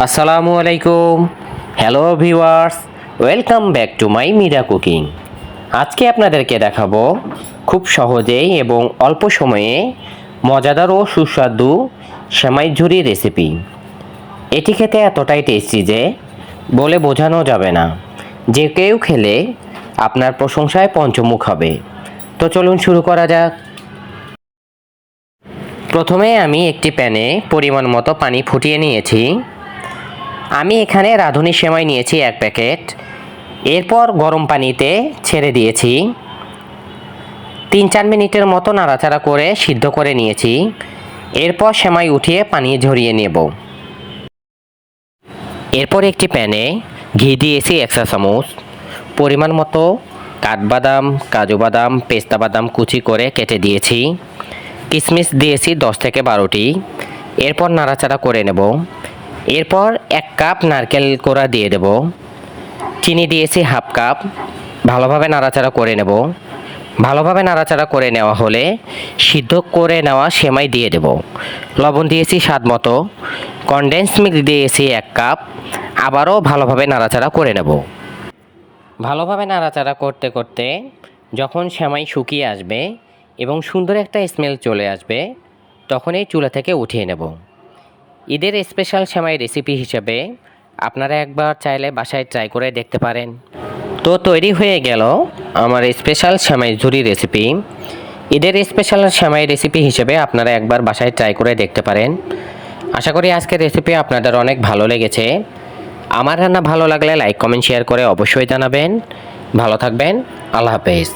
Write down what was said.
আসসালামু আলাইকুম। Hello viewers, welcome back to my Mira cooking. আজকে আপনাদেরকে দেখাবো খুব সহজেই এবং অল্প সময়ে মজাদার ও সুস্বাদু সেমাই ঝুরি রেসিপি। এটি খেতে এতটাই টেস্টি যে বলে বোঝানো যাবে না। যে কেউ খেলে আপনার প্রশংসায় পঞ্চমুখ হবে। তো চলুন শুরু করা যাক। প্রথমে আমি একটি প্যানে পরিমাণ মতো পানি ফুটিয়ে নিয়েছি। আমি এখানে রাঁধুনি সেমাই নিয়েছি 1 প্যাকেট। এরপর গরম পানিতে ছেড়ে দিয়েছি। 3-4 মিনিটের মতো নাড়াচাড়া করে সিদ্ধ করে নিয়েছি। এরপর সেমাই উঠিয়ে পানি ঝরিয়ে নেব। এরপর একটি প্যানে ঘি দিয়েছি 1 চা চামচ। পরিমাণ মতো কাঠবাদাম, কাজু বাদাম, পেস্তা বাদাম কুচি করে কেটে দিয়েছি। কিশমিশ দিয়েছি 10 থেকে 12টি। এরপর নাড়াচাড়া করে নেব। এরপর 1 কাপ নারকেল কোড়া দিয়ে দেব। চিনি দিয়েছি 1/2 কাপ। ভালোভাবে নাড়াচাড়া করে নেব। ভালোভাবে নাড়াচাড়া করে নেওয়া হলে সিদ্ধ করে নেওয়া সেমাই দিয়ে দেব। লবণ দিয়েছি স্বাদ মতো। কনডেন্স মিল্ক দিয়েছি 1 কাপ। আবারও ভালোভাবে নাড়াচাড়া করে নেব। ভালোভাবে নাড়াচাড়া করতে করতে যখন সেমাই শুকিয়ে আসবে এবং সুন্দর একটা স্মেল চলে আসবে, তখন এই চুলা থেকে উঠিয়ে নেব। ঈদের স্পেশাল সেমাই রেসিপি হিসেবে আপনারা একবার চাইলে বাসায় ট্রাই করে দেখতে পারেন। তো তৈরি হয়ে গেল আমার স্পেশাল সেমাই ঝুরি রেসিপি। ঈদের স্পেশাল সেমাই রেসিপি হিসেবে আপনারা একবার বাসায় ট্রাই করে দেখতে পারেন। আশা করি আজকের রেসিপি আপনাদের অনেক ভালো লেগেছে। আমার রান্না ভালো লাগলে লাইক, কমেন্ট, শেয়ার করে অবশ্যই জানাবেন। ভালো থাকবেন। আল্লাহ হাফেজ।